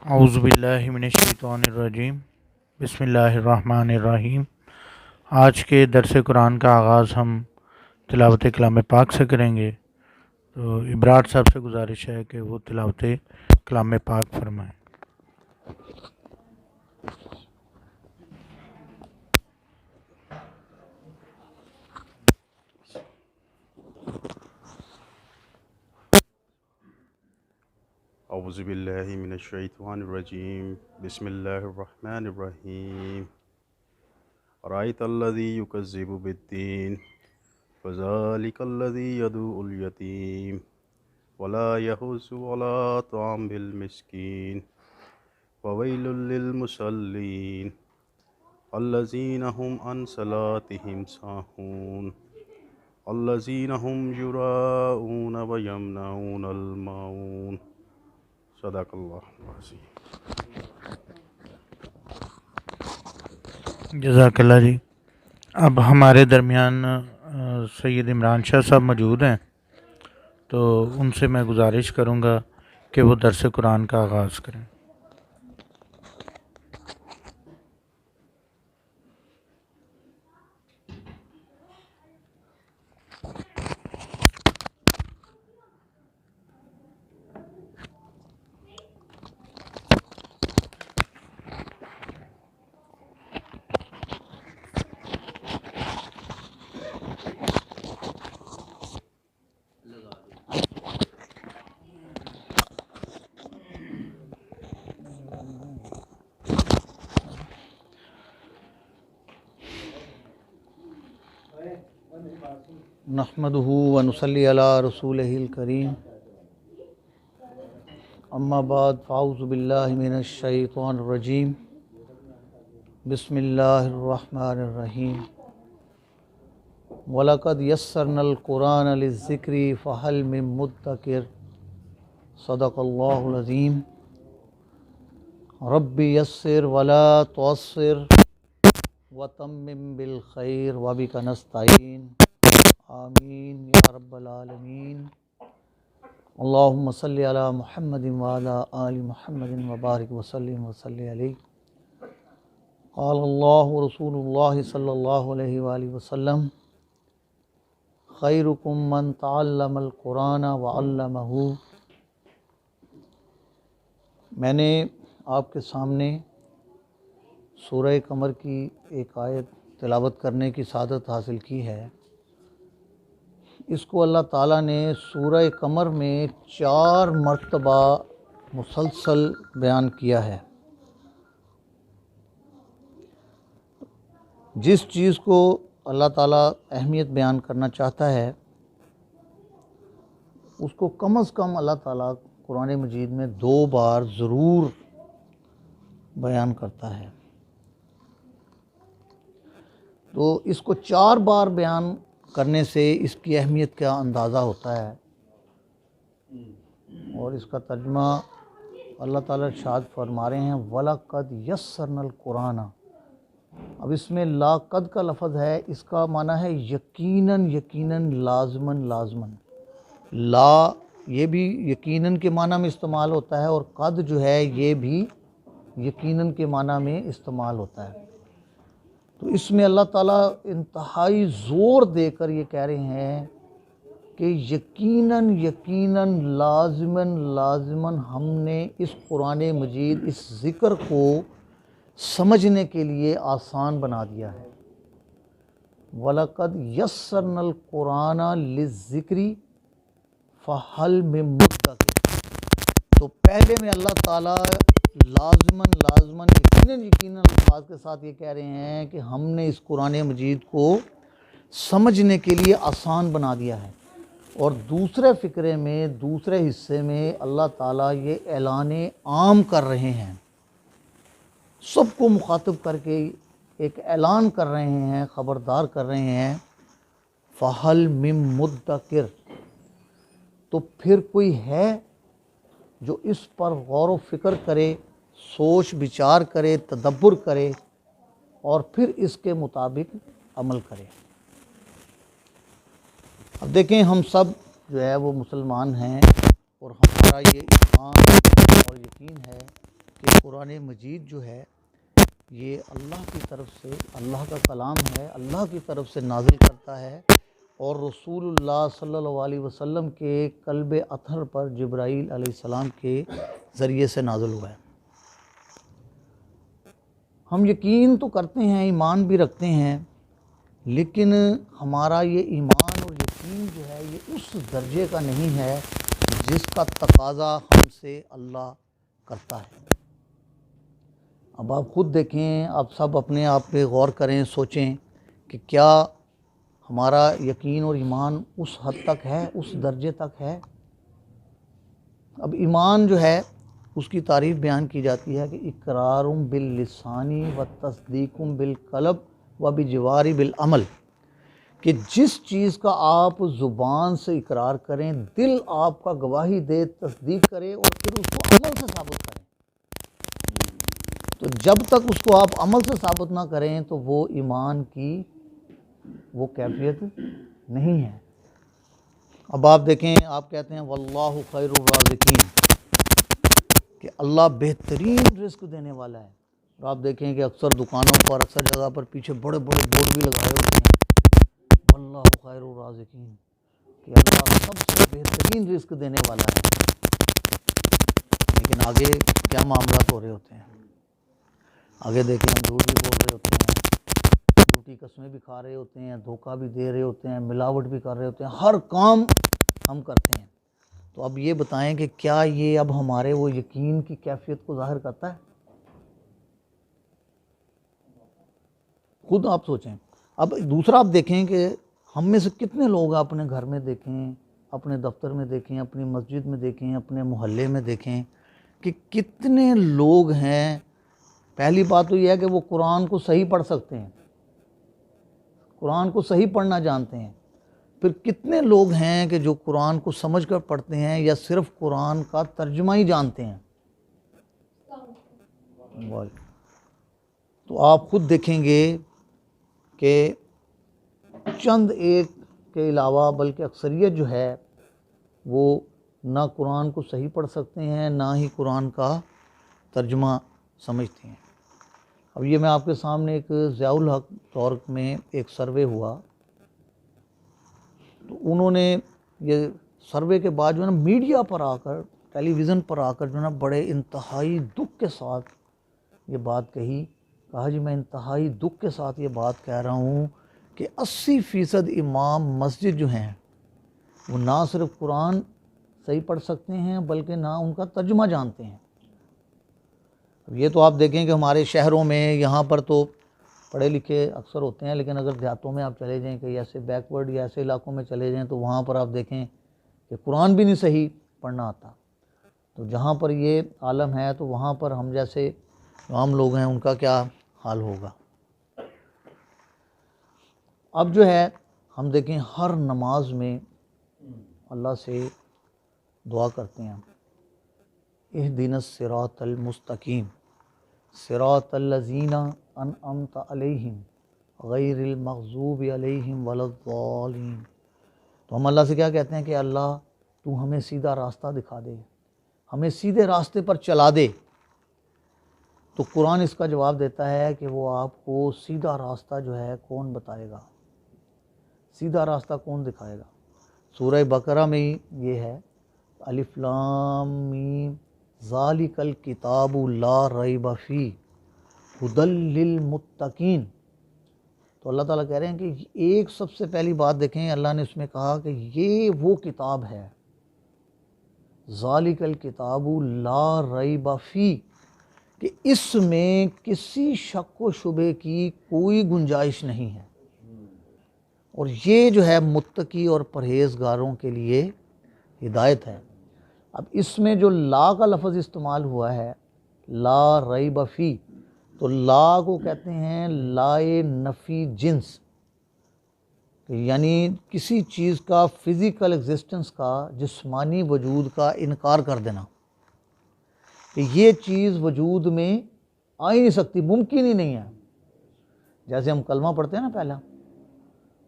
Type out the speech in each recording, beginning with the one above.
औज़ुबिल्लाहि मिनश्शैतानिर्रजीम बिस्मिल्लाहिर्रहमानिर्रहीम। आज के दरस कुरान का आगाज़ हम तिलावत कलाम पाक से करेंगे। तो इब्रार साहब से गुजारिश है कि वो तिलावत कलाम पाक फरमाएँ। औज़ुबिल्लाहि मिनश्शैतानिर्रजीम बिस्मिल्लाहिर्रहमानिर्रहीम। अरायतल्लज़ी युकज़्ज़िबु बिद्दीन फ़ज़ालिकल्लज़ी यदउल यतीम वला यहुज़्ज़ु अला तामिल मिस्कीन ववैलुल लिल मुसल्लीन अल्लज़ीना हुम अन सलातिहिम साहून अल्लज़ीना हुम युराऊन व यमनऊनल माऊन। सदाकल्लाहुल अज़ीम। जज़ाकल्लाह जी। अब हमारे दरमियान सैयद इमरान शाह साहब मौजूद हैं, तो उनसे मैं गुजारिश करूँगा कि वो दरस कुरान का आगाज़ करें। नहमदुहु व नुसल्ली अला रसूलिहिल करीम। अम्मा बाद फ़ाऊज़ु बिल्लाहि मिनश शैतानिर रजीम। बिस्मिल्लाहिर्रहमानिर्रहीम। वलक़द यस्सरनल कुरान लिज़्ज़िक्रि फ़हल मिन मुद्दकिर। सदक़ल्लाहुल अज़ीम। रब्बि यस्सिर वला तुअस्सिर व तम्मिम बिल खैर व बिका नस्तईन। आमीन या रब्बल आलमीन। अल्लाहुम्मा सल्लि अला मुहम्मदिन व अला आलि मुहम्मदिन व बारिक व सल्लिम व सल्लि अलैहि। क़ाल अल्लाहु रसूलुल्लाहि सल्लल्लाहु अलैहि व आलिहि वसल्लम खैरुकुम मन तअल्लमल कुरान व अल्लमहु। मैंने आपके सामने सूरह कमर की एक आयत तिलावत करने की सादत हासिल की है। इसको अल्लाह ताला ने सूरह कमर में 4 मरतबा मुसलसल बयान किया है। जिस चीज़ को अल्लाह ताला अहमियत बयान करना चाहता है उसको कम अज़ कम अल्लाह ताला कुरान मजीद में 2 बार ज़रूर बयान करता है। तो इसको 4 बार बयान करने से इसकी अहमियत का अंदाज़ा होता है। और इसका तर्जुमा अल्लाह ताला इरशाद फरमा रहे हैं वलक़द यस्सरनल कुरान। अब इसमें ला कद का लफ्ज़ है, इसका माना है यकीनन, यकीनन, लाज़मन, लाज़मन। ला ये भी यकीनन के माना में इस्तेमाल होता है और कद जो है ये भी यकीनन के माना में इस्तेमाल होता है। तो इसमें अल्लाह ताला इंतहाई ज़ोर देकर ये कह रहे हैं कि यकीनन, यकीनन, लाज़िमन, लाज़िमन हमने इस कुरान मजीद, इस ज़िक्र को समझने के लिए आसान बना दिया है। वलक़द यस्सरनल कुरान लिज़्ज़िक्रि फ़हल मिन मुद्दकिर। तो पहले में अल्लाह ताला लाज़िमन, लाज़िमन, यकीनन, यकीनन अल्फाज के साथ ये कह रहे हैं कि हमने इस कुरान मजीद को समझने के लिए आसान बना दिया है। और दूसरे फ़िक्रे में, दूसरे हिस्से में अल्लाह ताला ये ऐलान आम कर रहे हैं, सबको मुखातिब करके एक ऐलान कर रहे हैं, ख़बरदार कर रहे हैं फ़हल मिन मुद्दकिर। तो फिर कोई है जो इस पर गौर व फिक्र करे, सोच विचार करे, तदब्बुर करे और फिर इसके मुताबिक अमल करे। अब देखें, हम सब जो है वो मुसलमान हैं और हमारा ये ईमान और यकीन है कुरान मजीद जो है ये अल्लाह की तरफ से, अल्लाह का कलाम है, अल्लाह की तरफ से नाजिल करता है और रसूलुल्लाह सल्लल्लाहु अलैहि वसल्लम के कल्ब अतहर पर जिब्राईल अलैहिस्सलाम के ज़रिए से नाजिल हुआ है। हम यकीन तो करते हैं, ईमान भी रखते हैं, लेकिन हमारा ये ईमान और यकीन जो है ये उस दर्जे का नहीं है जिसका तकाज़ा हमसे अल्लाह करता है। अब आप ख़ुद देखें, आप सब अपने आप पे गौर करें, सोचें कि क्या हमारा यकीन और ईमान उस हद तक है, उस दर्जे तक है। अब ईमान जो है उसकी तारीफ़ बयान की जाती है कि इकरारुम बिल लिसानी व तस्दीकुम बिल कल्ब व बिजवारी बिल अमल, कि जिस चीज़ का आप ज़ुबान से इकरार करें, दिल आपका गवाही दे, तस्दीक करे और फिर उसको अमल से साबित करें। तो जब तक उसको आप अमल से साबित ना करें तो वो ईमान की वो कैफियत नहीं है। अब आप देखें, आप कहते हैं वल्लाहु खैरुर राज़िकीन, कि अल्लाह बेहतरीन रिस्क देने वाला है। और आप देखें कि अक्सर दुकानों पर, अक्सर जगह पर पीछे बड़े बड़े बोर्ड भी लगाए होते हैं, वल्लाहु खैरुर राज़िकीन, कि अल्लाह सबसे बेहतरीन रिस्क देने वाला है। लेकिन आगे क्या मामला हो रहे होते हैं, आगे देखें हम झूठ भी बोल रहे होते हैं, झूठी कस्में भी खा रहे होते हैं, धोखा भी दे रहे होते हैं, मिलावट भी कर रहे होते हैं, हर काम हम करते हैं। तो अब ये बताएं कि क्या ये अब हमारे वो यकीन की कैफियत को ज़ाहिर करता है? खुद आप सोचें। अब दूसरा आप देखें कि हम में से कितने लोग अपने घर में देखें, अपने दफ्तर में देखें, अपनी मस्जिद में देखें, अपने मोहल्ले में देखें कि कितने लोग हैं। पहली बात तो यह है कि वो कुरान को सही पढ़ सकते हैं, कुरान को सही पढ़ना जानते हैं। फिर कितने लोग हैं कि जो कुरान को समझकर पढ़ते हैं या सिर्फ कुरान का तर्जुमा ही जानते हैं। तो आप खुद देखेंगे कि चंद एक के अलावा बल्कि अक्सरियत जो है वो ना कुरान को सही पढ़ सकते हैं, ना ही कुरान का तर्जुमा समझते हैं। अब ये मैं आपके सामने एक ज़ियाउल हक तौर में एक सर्वे हुआ, तो उन्होंने ये सर्वे के बाद जो है ना मीडिया पर आकर, टेलीविज़न पर आकर जो है ना बड़े इंतहाई दुख के साथ ये बात कहा जी मैं इंतहाई दुख के साथ ये बात कह रहा हूँ कि 80% इमाम मस्जिद जो हैं वो ना सिर्फ कुरान सही पढ़ सकते हैं बल्कि ना उनका तर्जुमा जानते हैं। अब ये तो आप देखें कि हमारे शहरों में यहाँ पर तो पढ़े लिखे अक्सर होते हैं, लेकिन अगर देहातों में आप चले जाएं, कि ऐसे बैकवर्ड या ऐसे इलाकों में चले जाएं, तो वहाँ पर आप देखें कि कुरान भी नहीं सही पढ़ना आता। तो जहाँ पर ये आलम है तो वहाँ पर हम जैसे आम लोग हैं उनका क्या हाल होगा। अब जो है हम देखें हर नमाज में अल्लाह से दुआ करते हैं, इहदिनस सिरातल मुस्तकीम सिरातल लज़ीना अनअमत अलैहिम गैरिल मग़ज़ूबि अलैहिम वलद्दालिन। तो हम अल्लाह से क्या कहते हैं कि अल्लाह तू हमें सीधा रास्ता दिखा दे, हमें सीधे रास्ते पर चला दे। तो कुरान इसका जवाब देता है कि वो आपको सीधा रास्ता जो है कौन बताएगा, सीधा रास्ता कौन दिखाएगा। सूरह बकरा में ही ये है, अलिफ लाम मीम ज़ालिकल किताबु ला रैब फीह हुदल लिल मुत्तकीन। तो अल्लाह ताला कह रहे हैं कि एक सबसे पहली बात देखें, अल्लाह ने उसमें कहा कि ये वो किताब है, ज़ालिकल किताबु ला रैब फीह, कि इसमें किसी शक व शुबे की कोई गुंजाइश नहीं है। और ये जो है मुत्तकी और परहेज़गारों के लिए हिदायत है। अब इसमें जो ला का लफ्ज़ इस्तेमाल हुआ है, ला रैब फीह, तो ला को कहते हैं लाए नफ़ी जिन्स, यानी किसी चीज़ का फ़िज़िकल एग्जिस्टेंस का, जिस्मानी वजूद का इनकार कर देना कि ये चीज़ वजूद में आ ही नहीं सकती, मुमकिन ही नहीं है। जैसे हम कलमा पढ़ते हैं ना,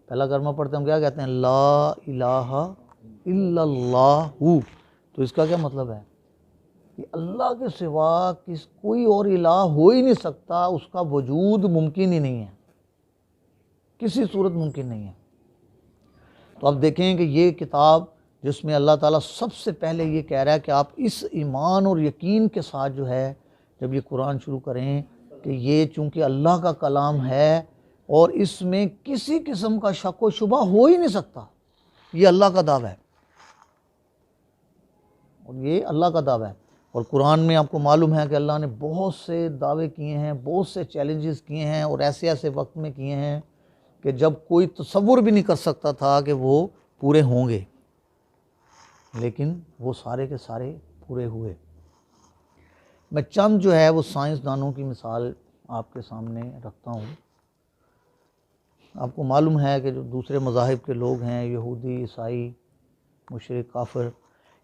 पहला कलमा पढ़ते हैं हम क्या कहते हैं, ला इलाहा इल्लल्लाहु। तो इसका क्या मतलब है कि अल्लाह के सिवा कोई और इलाह हो ही नहीं सकता, उसका वजूद मुमकिन ही नहीं है, किसी सूरत मुमकिन नहीं है। तो अब देखें कि ये किताब जिसमें अल्लाह ताला सबसे पहले ये कह रहा है कि आप इस ईमान और यकीन के साथ जो है जब ये कुरान शुरू करें कि ये चूँकि अल्लाह का कलाम है और इसमें किसी किस्म का शक व शुबा हो ही नहीं सकता, ये अल्लाह का दावा है और ये अल्लाह का दावा है। और कुरान में आपको मालूम है कि अल्लाह ने बहुत से दावे किए हैं, बहुत से चैलेंजेस किए हैं और ऐसे ऐसे वक्त में किए हैं कि जब कोई तसव्वुर भी नहीं कर सकता था कि वो पूरे होंगे, लेकिन वो सारे के सारे पूरे हुए। मैं चंद जो है वो साइंसदानों की मिसाल आपके सामने रखता हूँ। आपको मालूम है कि जो दूसरे मज़ाहिब के लोग हैं, यहूदी, ईसाई, मुशरिक, काफिर,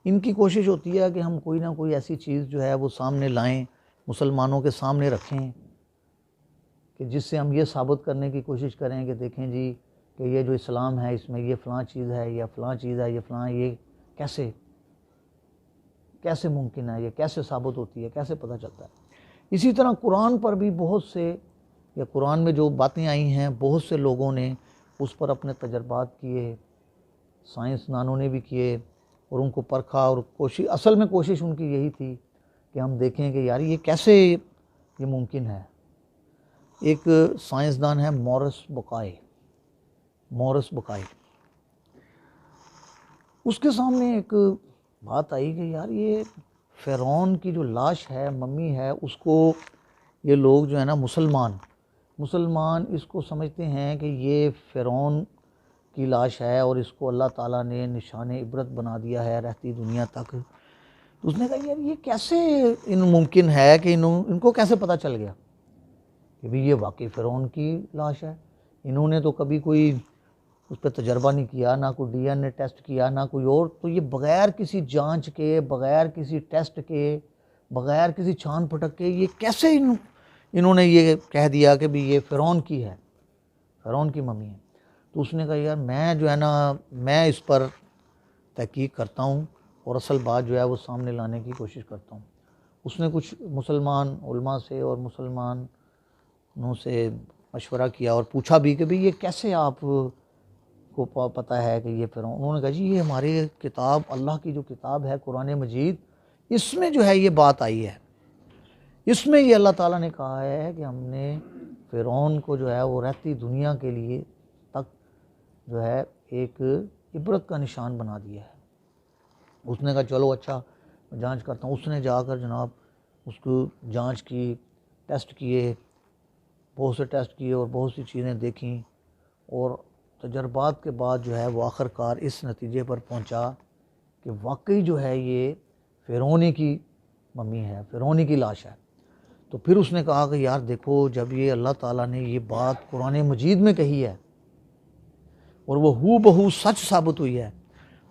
इनकी कोशिश होती है कि हम कोई ना कोई ऐसी चीज़ जो है वो सामने लाएं, मुसलमानों के सामने रखें कि जिससे हम ये साबित करने की कोशिश करें कि देखें जी कि ये जो इस्लाम है इसमें ये फ़लाँ चीज़ है या फ़लाँ चीज़ है, ये फ़लाँ, ये कैसे मुमकिन है, ये कैसे साबित होती है, कैसे पता चलता है। इसी तरह कुरान पर भी बहुत से, या कुरान में जो बातें आई हैं बहुत से लोगों ने उस पर अपने तजर्बात किए, साइंसदानों ने भी किए और उनको परखा और असल में कोशिश उनकी यही थी कि हम देखें कि यार ये कैसे ये मुमकिन है। एक साइंसदान है मॉरिस बुकाई, उसके सामने एक बात आई कि यार ये फ़िरौन की जो लाश है, मम्मी है, उसको ये लोग जो है ना मुसलमान इसको समझते हैं कि ये फ़िरौन की लाश है और इसको अल्लाह ताला ने निशान इबरत बना दिया है रहती दुनिया तक। तो उसने कहा यार ये कैसे मुमकिन है कि इनको कैसे पता चल गया कि भाई ये वाकई फ़िरौन की लाश है। इन्होंने तो कभी कोई उस पर तजर्बा नहीं किया, ना कोई DNA टेस्ट किया, ना कोई और। तो ये बग़ैर किसी जांच के, बग़ैर किसी टेस्ट के, बग़ैर किसी छान पटक के ये कैसे इन्होंने ये कह दिया कि भाई ये फ़िरौन की है, फ़िरौन की मम्मी है। तो उसने कहा यार मैं जो है ना, मैं इस पर तहकीक करता हूँ और असल बात जो है वो सामने लाने की कोशिश करता हूँ। उसने कुछ मुसलमान उलमा से और मुसलमानों से मशवरा किया और पूछा भी कि भाई ये कैसे आप को पता है कि ये फ़िरौन। उन्होंने कहा जी ये हमारी किताब, अल्लाह की जो किताब है कुरान मजीद, इसमें जो है ये बात आई है, इसमें ये अल्लाह ताला ने कहा है कि हमने फ़िरौन को जो है वो रहती दुनिया के लिए तक जो है एक इबरत का निशान बना दिया है। उसने कहा चलो अच्छा मैं जांच करता हूँ। उसने जाकर जनाब उसको जांच की, टेस्ट किए, बहुत से टेस्ट किए और बहुत सी चीज़ें देखी और तजर्बात के बाद जो है वो आखिरकार इस नतीजे पर पहुंचा कि वाकई जो है ये फ़िरौनी की मम्मी है, फ़िरौनी की लाश है। तो फिर उसने कहा कि यार देखो जब ये अल्लाह ताला ने ये बात कुरान मजीद में कही है और वो हू बहू सच साबित हुई है,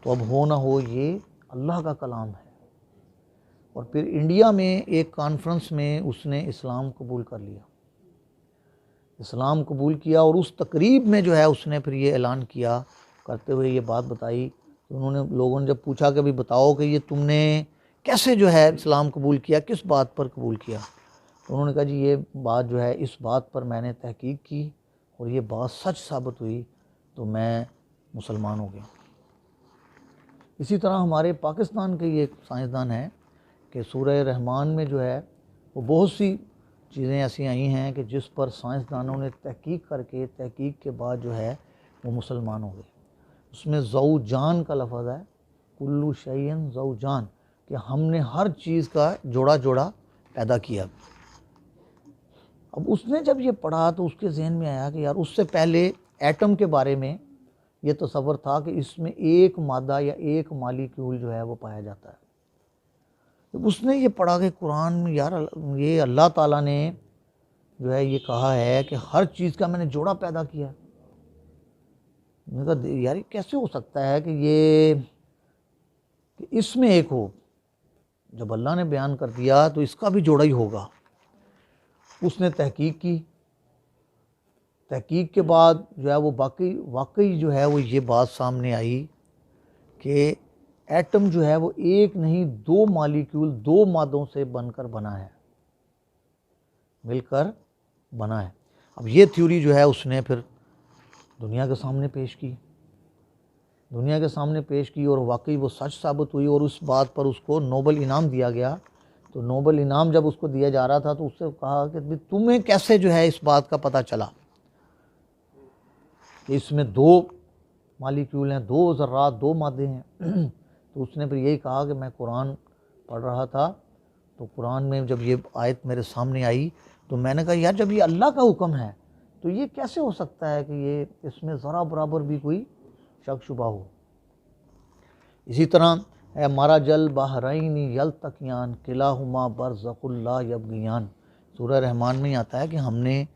तो अब हो ना हो ये अल्लाह का कलाम है। और फिर इंडिया में एक कॉन्फ्रेंस में उसने इस्लाम कबूल कर लिया, इस्लाम कबूल किया और उस तकरीब में जो है उसने फिर ये ऐलान किया, करते हुए ये बात बताई। तो उन्होंने, लोगों ने जब पूछा कि भाई बताओ कि ये तुमने कैसे जो है इस्लाम कबूल किया, किस बात पर कबूल किया, तो उन्होंने कहा जी ये बात जो है इस बात पर मैंने तहकीक की और ये बात सच साबित हुई तो मैं मुसलमान हो गया। इसी तरह हमारे पाकिस्तान के ये साइंसदान हैं कि सूरह रहमान में जो है वो बहुत सी चीज़ें ऐसी आई हैं कि जिस पर साइंसदानों ने तहकीक करके, तहकीक के बाद जो है वो मुसलमान हो गए। उसमें ज़ौजान का लफ्ज़ है, कुल्लु शैइन ज़ौजान, कि हमने हर चीज़ का जोड़ा जोड़ा पैदा किया। अब उसने जब ये पढ़ा तो उसके जहन में आया कि यार उससे पहले एटम के बारे में ये तसव्वुर था कि इसमें एक मादा या एक मालिक्यूल जो है वो पाया जाता है। तो उसने ये पढ़ा कि कुरान में यार ये अल्लाह ताला ने जो है ये कहा है कि हर चीज़ का मैंने जोड़ा पैदा किया। मैंने कहा यार ये कैसे हो सकता है कि इसमें एक हो, जब अल्लाह ने बयान कर दिया तो इसका भी जोड़ा ही होगा। उसने तहकीक की, तहकीक के बाद जो है वो वाकई जो है वो ये बात सामने आई कि एटम जो है वो एक नहीं 2 मॉलिक्यूल 2 मादों से बनकर बना है, मिलकर बना है। अब ये थ्योरी जो है उसने फिर दुनिया के सामने पेश की, और वाकई वो सच साबित हुई, और उस बात पर उसको नोबल इनाम दिया गया। तो नोबल इनाम जब उसको दिया जा रहा था तो उससे कहा कि भाई तुम्हें कैसे जो है इस बात का पता चला कि इसमें 2 मॉलिक्यूल हैं, 2 ज़र्रात, 2 मादे हैं। तो उसने फिर यही कहा कि मैं कुरान पढ़ रहा था, तो कुरान में जब ये आयत मेरे सामने आई तो मैंने कहा यार जब ये अल्लाह का हुक्म है तो ये कैसे हो सकता है कि ये इसमें ज़रा बराबर भी कोई शक शुबा हो। इसी तरह है मारा जल बहरैनी यल्तक़ियान किलाहुमा बरज़ख़ुल्ला यबग़ियान, सूरह रहमान में आता है कि हमने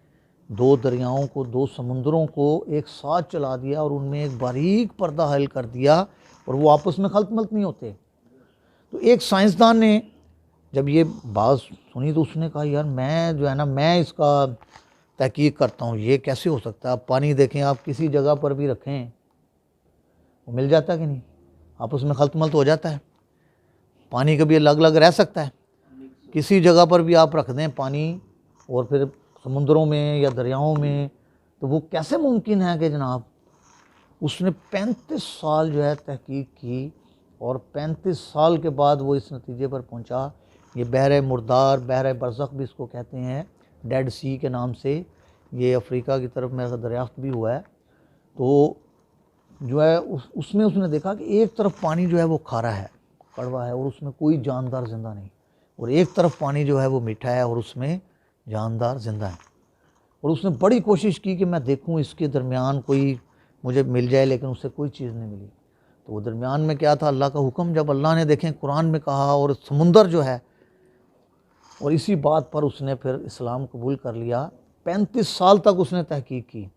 2 दरियाओं को, 2 समुंदरों को एक साथ चला दिया और उनमें एक बारीक पर्दा हल कर दिया और वो आपस में खल्त-मल्त नहीं होते। तो एक साइंसदान ने जब ये बात सुनी तो उसने कहा यार मैं जो है ना मैं इसका तहकीक करता हूँ, ये कैसे हो सकता है। आप पानी देखें, आप किसी जगह पर भी रखें वो मिल जाता है कि नहीं, आपस में खल्त-मल्त हो जाता है। पानी कभी अलग अलग रह सकता है, किसी जगह पर भी आप रख दें पानी और फिर समुद्रों में या दरियाओं में, तो वो कैसे मुमकिन है कि जनाब। उसने 35 साल जो है तहकीक की और 35 साल के बाद वो इस नतीजे पर पहुंचा। ये बहर मुर्दार, बहर बरज़ख भी इसको कहते हैं, डेड सी के नाम से, ये अफ्रीका की तरफ मेरा दरियाफ्त भी हुआ है। तो जो है उसमें उसने देखा कि एक तरफ पानी जो है वो खारा है, कड़वा है और उसमें कोई जानदार ज़िंदा नहीं, और एक तरफ पानी जो है वो मीठा है और उसमें जानदार ज़िंदा है। और उसने बड़ी कोशिश की कि मैं देखूं इसके दरमियान कोई मुझे मिल जाए, लेकिन उससे कोई चीज़ नहीं मिली। तो वो दरमियान में क्या था, अल्लाह का हुक्म। जब अल्लाह ने देखें कुरान में कहा और समुंदर जो है, और इसी बात पर उसने फिर इस्लाम कबूल कर लिया। 35 साल तक उसने तहकीक की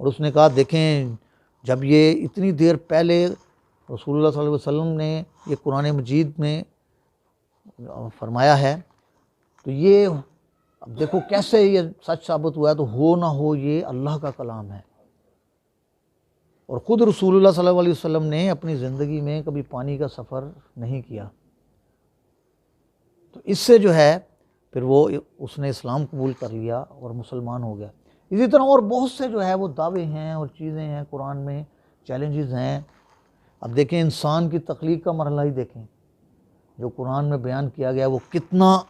और उसने कहा देखें जब ये इतनी देर पहले रसूलुल्लाह सल्लल्लाहु अलैहि वसल्लम ने ये कुरान मजीद में फरमाया है, तो ये अब देखो कैसे ये सच साबित हुआ है। तो हो ना हो ये अल्लाह का कलाम है। और ख़ुद रसूलुल्लाह सल्लल्लाहु अलैहि वसल्लम ने अपनी ज़िंदगी में कभी पानी का सफ़र नहीं किया। तो इससे जो है फिर वो उसने इस्लाम कबूल कर लिया और मुसलमान हो गया। इसी तरह और बहुत से जो है वो दावे हैं और चीज़ें हैं कुरान में, चैलेंजेस हैं। अब देखें इंसान की तख्लीक का मरहला ही देखें, जो कुरान में बयान किया गया वो कितना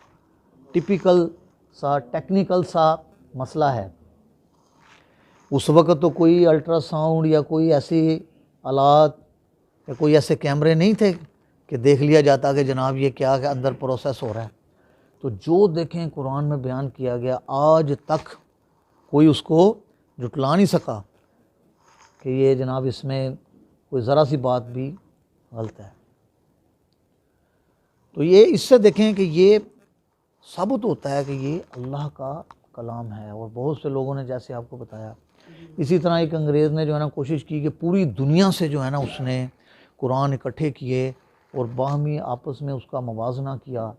टिपिकल सा, टेक्निकल सा मसला है। उस वक़्त तो कोई अल्ट्रासाउंड या कोई ऐसी आलात या कोई ऐसे कैमरे नहीं थे कि देख लिया जाता कि जनाब ये क्या के अंदर प्रोसेस हो रहा है। तो जो देखें कुरान में बयान किया गया आज तक कोई उसको जुटला नहीं सका कि ये जनाब इसमें कोई ज़रा सी बात भी गलत है। तो ये इससे देखें कि ये साबित होता है कि ये अल्लाह का कलाम है। और बहुत से लोगों ने जैसे आपको बताया, इसी तरह एक अंग्रेज़ ने जो है ना कोशिश की कि पूरी दुनिया से जो है ना उसने कुरान इकट्ठे किए और बाहमी आपस में उसका मवाजना किया।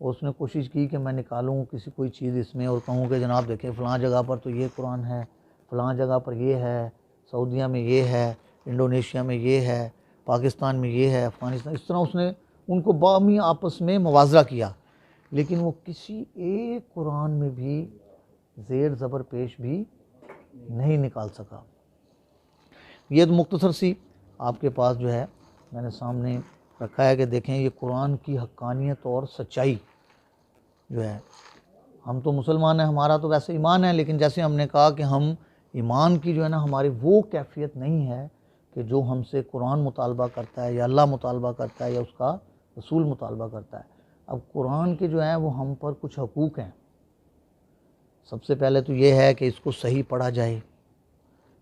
और उसने कोशिश की कि मैं निकालूं किसी कोई चीज़ इसमें और कहूं कि जनाब देखें फ़लाँ जगह पर तो ये कुरान है, फ़लाँ जगह पर ये है, सऊदीया में ये है, इंडोनेशिया में ये है, पाकिस्तान में ये है, अफ़गानिस्तान। इस तरह उसने उनको बाहमी आपस में मवाज़ना किया, लेकिन वो किसी एक कुरान में भी ज़ेर ज़बर पेश भी नहीं निकाल सका। ये तो मुख्तसर सी आपके पास जो है मैंने सामने रखा है कि देखें ये कुरान की हक्कानियत और सच्चाई जो है। हम तो मुसलमान हैं, हमारा तो वैसे ईमान है, लेकिन जैसे हमने कहा कि हम ईमान की जो है ना हमारी वो कैफियत नहीं है कि जो हमसे कुरान मुतालबा करता है या अल्लाह मुतालबा करता है या उसका रसूल मुतालबा करता है। अब कुरान के जो है वो हम पर कुछ हकूक़ हैं। सबसे पहले तो ये है कि इसको सही पढ़ा जाए,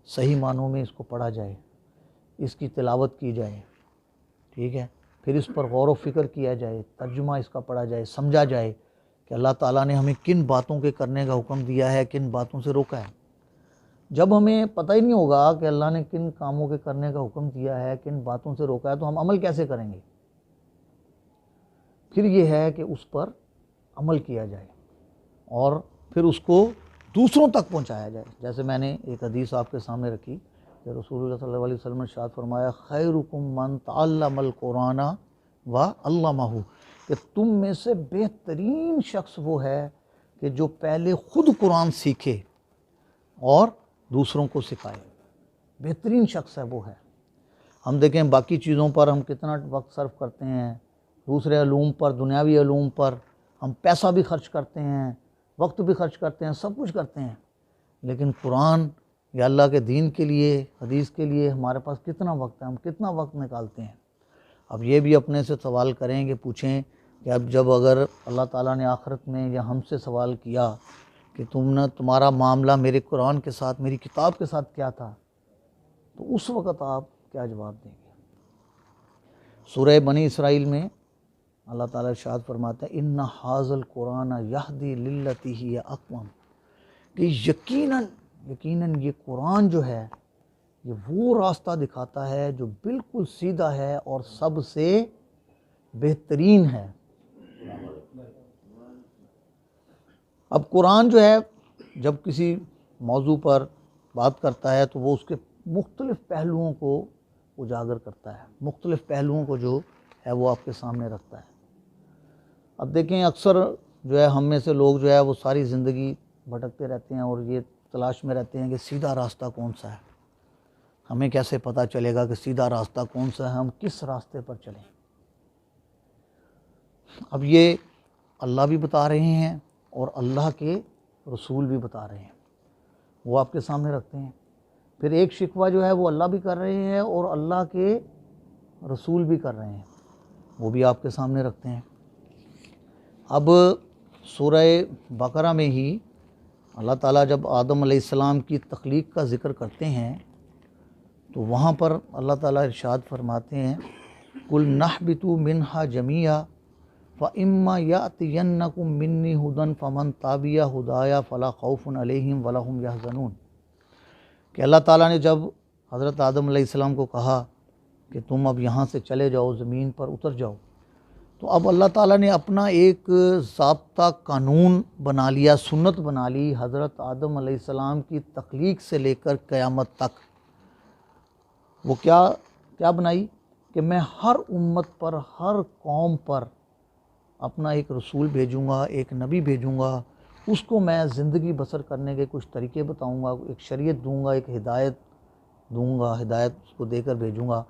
सही मानों में इसको पढ़ा जाए, इसकी तिलावत की जाए, ठीक है। फिर इस पर गौर व फिक्र किया जाए, तर्जुमा इसका पढ़ा जाए, समझा जाए कि अल्लाह ताला ने हमें किन बातों के करने का हुक्म दिया है, किन बातों से रोका है। जब हमें पता ही नहीं होगा कि अल्लाह ने किन कामों के करने का हुक्म दिया है, किन बातों से रोका है, तो हम अमल कैसे करेंगे। फिर ये है कि उस पर अमल किया जाए और फिर उसको दूसरों तक पहुंचाया जाए। जैसे मैंने एक हदीस आपके सामने रखी, कि रसूलुल्लाह सल्लल्लाहु अलैहि वसल्लम ने इरशाद फरमाया खैरुकुम मन तअल्लमल कुरान व अल्लमहु, कि तुम में से बेहतरीन शख्स वो है कि जो पहले ख़ुद कुरान सीखे और दूसरों को सिखाए। बेहतरीन शख्स है वो है। हम देखें बाकी चीज़ों पर हम कितना वक्त सर्फ करते हैं, दूसरे अलूम पर, दुनियावी अलूम पर हम पैसा भी खर्च करते हैं, वक्त भी खर्च करते हैं, सब कुछ करते हैं, लेकिन कुरान या अल्लाह के दीन के लिए, हदीस के लिए हमारे पास कितना वक्त है, हम कितना वक्त निकालते हैं। अब ये भी अपने से सवाल करें कि पूछें कि अब जब अगर अल्लाह ताला ने आखिरत में या हमसे सवाल किया कि तुम्हारा मामला मेरे कुरान के साथ, मेरी किताब के साथ क्या था, तो उस वक़्त आप क्या जवाब देंगे। सूरह बनी इसराइल में अल्लाह ताला इरशाद फरमाता है इन्ना हाज़ल कुरान यहदी लिल्लती ही अक़वम, कि यकीनन ये कुरान जो है ये वो रास्ता दिखाता है जो बिल्कुल सीधा है और सबसे बेहतरीन है। अब कुरान जो है जब किसी मौजू पर बात करता है तो वो उसके मुख्तलिफ़ पहलुओं को उजागर करता है, मुख्तलिफ़ पहलुओं को जो है वो आपके सामने रखता है। अब देखें अक्सर जो है हम में से लोग जो है वो सारी ज़िंदगी भटकते रहते हैं और ये तलाश में रहते हैं कि सीधा रास्ता कौन सा है, हमें कैसे पता चलेगा कि सीधा रास्ता कौन सा है, हम किस रास्ते पर चलें। अब ये अल्लाह भी बता रहे हैं और अल्लाह के रसूल भी बता रहे हैं, वो आपके सामने रखते हैं। फिर एक शिकवा जो है वो अल्लाह भी कर रहे हैं और अल्लाह के रसूल भी कर रहे हैं, वो भी आपके सामने रखते हैं। अब सूरह बकरा में ही अल्लाह ताला जब आदम अलैहिस्सलाम की तख्लीक का ज़िक्र करते हैं तो वहाँ पर अल्लाह ताला इरशाद फरमाते हैं कुल नहबितु मिन्हा जमीआ फ इम्मा यातियन्नकुम मिन्नी हुदन फमन ताबिया हुदाया फ़ला खौफुन अलैहिम वला हुम यहज़नून, कि अल्लाह ताला ने जब हज़रत आदम अलैहिस्सलाम को कहा कि तुम अब यहाँ से चले जाओ, ज़मीन पर उतर जाओ, तो अब अल्लाह ताला ने अपना एक ज़ाब्ता कानून बना लिया, सुन्नत बना ली हज़रत आदम अलैहिस्सलाम की तख्लीक से लेकर क़यामत तक। वो क्या बनाई कि मैं हर उम्मत पर, हर कौम पर अपना एक रसूल भेजूँगा, एक नबी भेजूँगा, उसको मैं ज़िंदगी बसर करने के कुछ तरीके बताऊँगा, एक शरीयत दूँगा, एक हिदायत दूँगा, हिदायत उसको देकर भेजूँगा।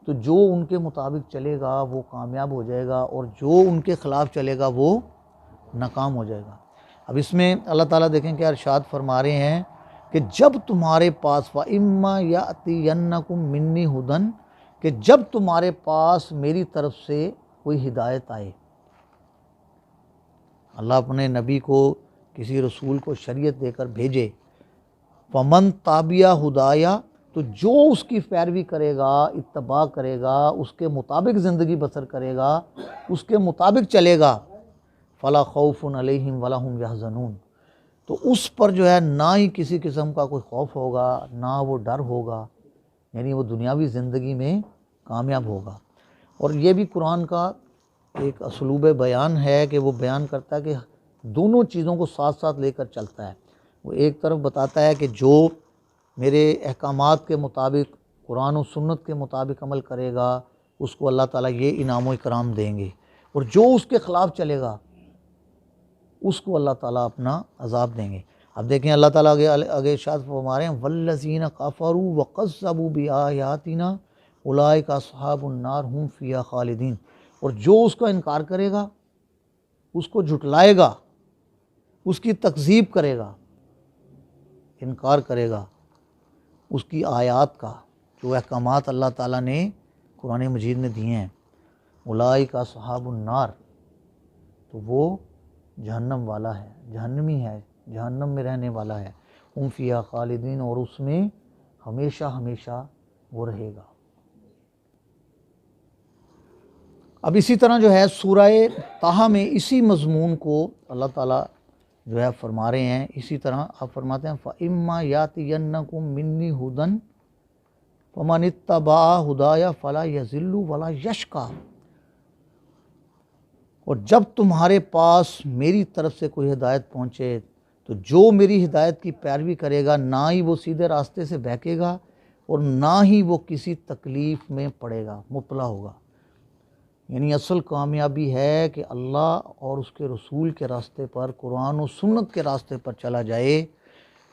तो जो उनके मुताबिक चलेगा वो कामयाब हो जाएगा और जो उनके ख़िलाफ़ चलेगा वो नाकाम हो जाएगा। अब इसमें अल्लाह ताला देखें क्या इरशाद फरमा रहे हैं कि जब तुम्हारे पास व इम्मा यातियन्नकुम मिन्नी हुदन, कि जब तुम्हारे पास मेरी तरफ से कोई हिदायत आए, अल्लाह अपने नबी को, किसी रसूल को शरीयत देकर भेजे, फमन ताबिया हुदाया, तो जो उसकी पैरवी करेगा, इत्तबा करेगा, उसके मुताबिक ज़िंदगी बसर करेगा, उसके मुताबिक चलेगा, फ़ला खौफुन अलैहिम वला हुम यहज़नून, तो उस पर जो है ना ही किसी किस्म का कोई खौफ होगा, ना वो डर होगा, यानी वो दुनियावी ज़िंदगी में कामयाब होगा। और ये भी कुरान का एक असलूब बयान है कि वो बयान करता है कि दोनों चीज़ों को साथ साथ लेकर चलता है। वो एक तरफ बताता है कि जो मेरे अहकामात के मुताबिक, कुरान और सुन्नत के मुताबिक अमल करेगा उसको अल्लाह ताला ये इनाम व इकराम देंगे, और जो उसके ख़िलाफ़ चलेगा उसको अल्लाह ताला अपना अज़ाब देंगे। अब देखें अल्लाह ताला आगे इरशाद फरमा रहे हैं वल्लज़ीना कफ़रू व कज़्ज़बू बिआयातिना उलाइका अस्हाबुन नार हुम फ़ीहा खालिदीन, और जो उसका इनकार करेगा, उसको झुटलाएगा, उसकी तकज़ीब करेगा, इनकार करेगा उसकी आयात का, जो अहकामात अल्लाह ताला ने कुरान मजीद में दिए हैं, उलाइका अस्हाबुन नार, तो वो जहन्नम वाला है, जहन्नमी है, जहन्नम में रहने वाला है, हुम फ़ीहा खालिदीन, और उसमें हमेशा हमेशा वो रहेगा। अब इसी तरह जो है सूरह ताहा में इसी मज़मून को अल्लाह ताला जो है फरमा रहे हैं। इसी तरह आप फरमाते हैं फ़इम्मा यातियन्नकुम मिन्नी हुदन फमनित्तबा हुदाया फ़ला यज़िल्लु वला यशका, और जब तुम्हारे पास मेरी तरफ से कोई हिदायत पहुँचे तो जो मेरी हिदायत की पैरवी करेगा ना ही वो सीधे रास्ते से बहकेगा और ना ही वो किसी तकलीफ़ में पड़ेगा, मुब्तला होगा। यानी असल कामयाबी है कि अल्लाह और उसके रसूल के रास्ते पर, कुरान और सुन्नत के रास्ते पर चला जाए,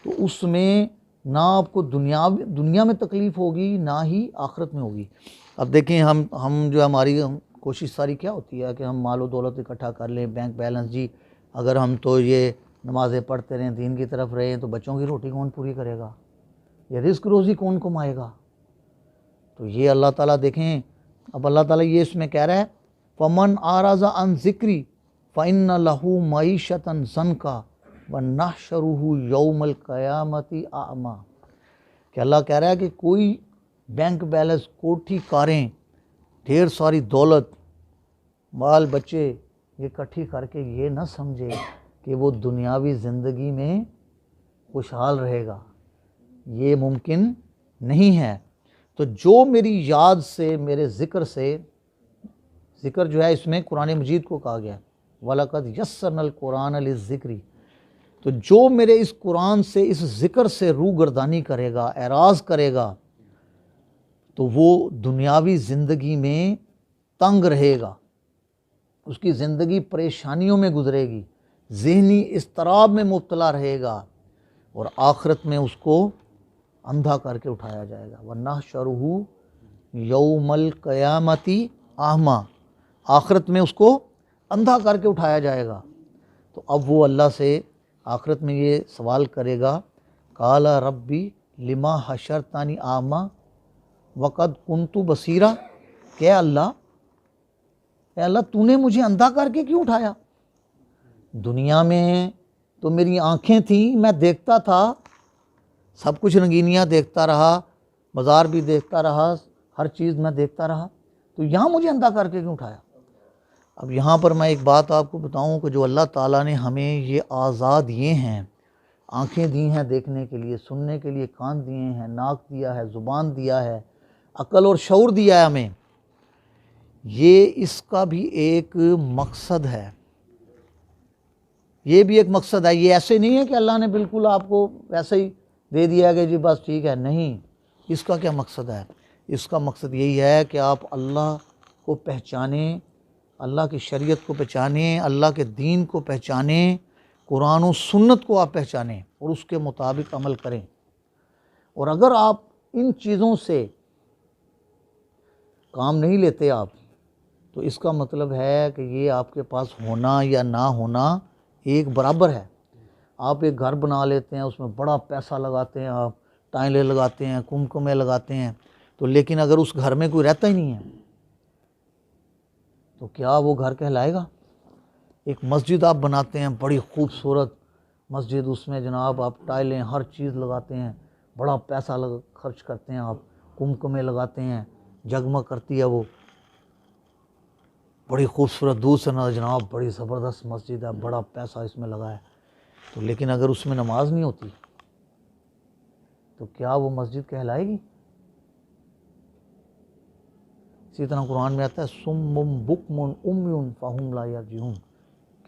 तो उसमें ना आपको दुनिया में तकलीफ़ होगी, ना ही आखिरत में होगी। अब देखें, हम जो हमारी कोशिश सारी क्या होती है कि हम माल और दौलत इकट्ठा कर लें, बैंक बैलेंस जी। अगर हम तो ये नमाज़ें पढ़ते रहें, दीन की तरफ रहें, तो बच्चों की रोटी कौन पूरी करेगा, ये रिस्क रोज़ी कौन कमाएगा। तो ये अल्लाह ताला देखें, अब अल्लाह ताला ये इसमें कह रहा है, फ़मन आराज़ा अन ज़िक्री फ़इन्ना लहू मईशतन ज़नका व नहशरुहु यौमल क़यामति आमा। कि अल्लाह कह रहा है कि कोई बैंक बैलेंस, कोठी कारें, ढेर सारी दौलत, बाल बच्चे ये इकट्ठी करके ये ना समझे कि वो दुनियावी ज़िंदगी में खुशहाल रहेगा, ये मुमकिन नहीं है। तो जो मेरी याद से, मेरे ज़िक्र से, ज़िक्र जो है इसमें कुरान मजीद को कहा गया, वलक़द यस्सरनल कुरान लिज़्ज़िक्री, तो जो मेरे इस कुरान से, इस ज़िक्र से रूगर्दानी करेगा, एराज़ करेगा, तो वो दुनियावी ज़िंदगी में तंग रहेगा, उसकी ज़िंदगी परेशानियों में गुजरेगी, ज़हनी इज़्तिराब में मुब्तला रहेगा, और आखिरत में उसको अंधा करके उठाया जाएगा। वन्नहशरुहु यौमल क़यामति आमा, आखिरत में उसको अंधा करके उठाया जाएगा। तो अब वो अल्लाह से आखिरत में ये सवाल करेगा, काला रब्बी लिमा हशरतानी आमा वक़द कुन्तु बसीरा, क्या अल्लाह तूने मुझे अंधा करके क्यों उठाया। दुनिया में तो मेरी आँखें थीं, मैं देखता था, सब कुछ रंगीनियाँ देखता रहा, बाज़ार भी देखता रहा, हर चीज़ मैं देखता रहा, तो यहाँ मुझे अंधा करके क्यों उठाया। अब यहाँ पर मैं एक बात आपको बताऊँ कि जो अल्लाह ताला ने हमें ये आज़ाद दिए हैं, आँखें दी हैं देखने के लिए, सुनने के लिए कान दिए हैं, नाक दिया है, ज़ुबान दिया है, अक्ल और शऊर दिया है हमें, ये इसका भी एक मकसद है, ये भी एक मकसद है। ये ऐसे नहीं है कि अल्लाह ने बिल्कुल आपको वैसे ही दे दिया कि जी बस ठीक है, नहीं। इसका क्या मकसद है, इसका मकसद यही है कि आप अल्लाह को पहचानें, अल्लाह की शरीयत को पहचानें, अल्लाह के दीन को पहचानें, कुरान और सुन्नत को आप पहचानें और उसके मुताबिक अमल करें। और अगर आप इन चीज़ों से काम नहीं लेते आप, तो इसका मतलब है कि ये आपके पास होना या ना होना एक बराबर है। आप एक घर बना लेते हैं, उसमें बड़ा पैसा लगाते हैं, आप टाइलें लगाते हैं, कुमकुमे लगाते हैं, तो लेकिन अगर उस घर में कोई रहता ही नहीं है, तो क्या वो घर कहलाएगा। एक मस्जिद आप बनाते हैं, बड़ी खूबसूरत मस्जिद, उसमें जनाब आप टाइलें, हर चीज़ लगाते हैं, बड़ा पैसा खर्च करते हैं, आप कुमकुमे लगाते हैं, जगमग करती है वो, बड़ी खूबसूरत, दूर से ना जनाब बड़ी ज़बरदस्त मस्जिद है, बड़ा पैसा इसमें लगा है, तो लेकिन अगर उसमें नमाज नहीं होती, तो क्या वो मस्जिद कहलाएगी। इसी तरह कुरान में आता है, सुम्मुम बुकमुन उम्युन फ़हुम ला यरजिऊन,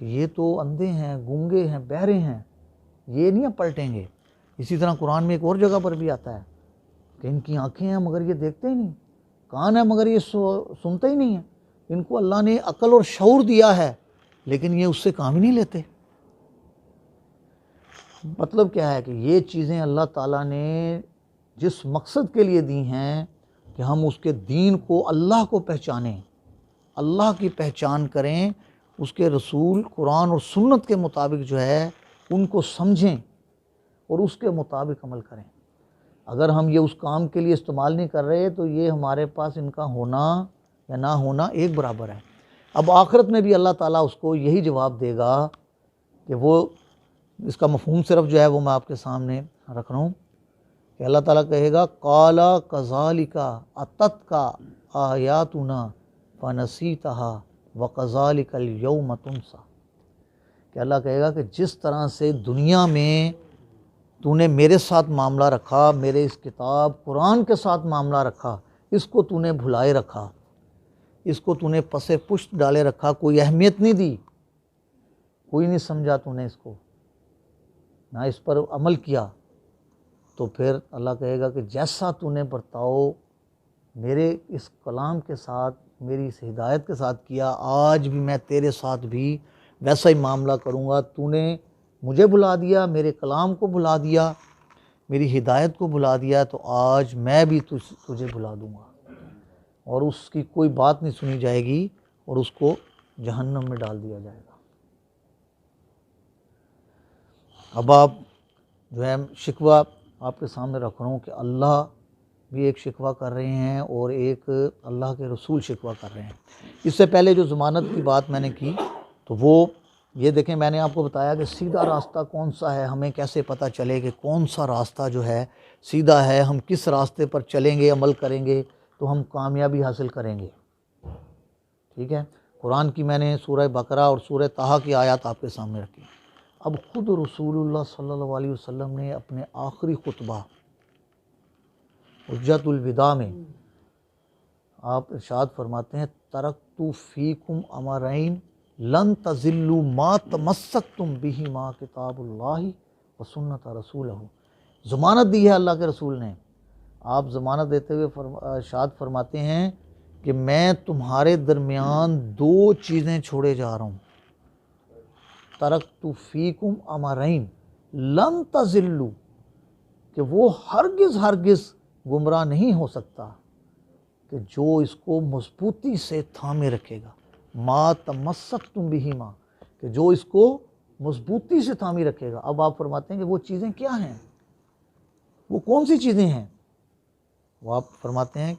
कि ये तो अंधे हैं, गूंगे हैं, बहरे हैं, ये नहीं पलटेंगे। इसी तरह कुरान में एक और जगह पर भी आता है कि इनकी आँखें हैं मगर ये देखते ही नहीं, कान है मगर ये सुनते ही नहीं है, इनको अल्लाह ने अक्ल और शऊर दिया है, लेकिन ये उससे काम ही नहीं लेते। मतलब क्या है कि ये चीज़ें अल्लाह ताला ने जिस मकसद के लिए दी हैं कि हम उसके दीन को, अल्लाह को पहचानें, अल्लाह की पहचान करें, उसके रसूल कुरान और सुन्नत के मुताबिक जो है उनको समझें और उसके मुताबिक अमल करें। अगर हम ये उस काम के लिए इस्तेमाल नहीं कर रहे, तो ये हमारे पास इनका होना या ना होना एक बराबर है। अब आखिरत में भी अल्लाह ताला उसको यही जवाब देगा कि वो, इसका मफ़हूम सिर्फ जो है वो मैं आपके सामने रख रहा हूँ कि अल्लाह ताला कहेगा, काला कज़ालिका अततका आयातुना फ़नसीतहा व कज़ालिकल यौम तुनसा, कि अल्लाह कहेगा कि जिस तरह से दुनिया में तूने मेरे साथ मामला रखा, मेरे इस किताब कुरान के साथ मामला रखा, इसको तूने भुलाए रखा, इसको तूने पसे पुष्ट डाले रखा, कोई अहमियत नहीं दी, कोई नहीं समझा तूने इसको, ना इस पर अमल किया, तो फिर अल्लाह कहेगा कि जैसा तूने बर्ताव मेरे इस कलाम के साथ, मेरी इस हिदायत के साथ किया, आज भी मैं तेरे साथ भी वैसा ही मामला करूँगा। तूने मुझे भुला दिया, मेरे कलाम को भुला दिया, मेरी हिदायत को भुला दिया, तो आज मैं भी तुझे भुला दूँगा और उसकी कोई बात नहीं सुनी जाएगी और उसको जहन्नम में डाल दिया जाएगा। अब आप जो है शिकवा आपके सामने रख रहा हूँ कि अल्लाह भी एक शिकवा कर रहे हैं और एक अल्लाह के रसूल शिकवा कर रहे हैं। इससे पहले जो ज़मानत की बात मैंने की तो वो ये देखें, मैंने आपको बताया कि सीधा रास्ता कौन सा है, हमें कैसे पता चले कि कौन सा रास्ता जो है सीधा है, हम किस रास्ते पर चलेंगे, अमल करेंगे तो हम कामयाबी हासिल करेंगे। ठीक है, कुरान की मैंने सूरह बकरा और सूरह ताहा की आयत आपके सामने रखी। अब ख़ुद रसूलुल्लाह सल्लल्लाहु अलैहि वसल्लम ने अपने आखिरी खुतबा हुज्जतुल विदा में आप इरशाद फरमाते हैं, तरक्तु फ़ीकुम अमरैन लन तज़िल्लु मा तमस्सकतुम बिहिमा किताबुल्लाहि व सुन्नत रसूलहु। ज़मानत दी है अल्लाह के रसूल ने। आप ज़मानत देते हुए इरशाद फरमाते हैं कि मैं तुम्हारे दरमियान दो चीज़ें छोड़े जा रहा हूँ। तरक्तु फ़ीकुम अमरैन लन तज़िल्लु, कि वो हरगिज़ गुमराह नहीं हो सकता कि जो इसको मजबूती से थामे रखेगा। मा तमस्सकतुम बिहिमा, कि जो इसको मजबूती से थामे रखेगा। अब आप फरमाते हैं कि वो चीज़ें क्या हैं, वो कौन सी चीज़ें हैं? वो आप फरमाते हैं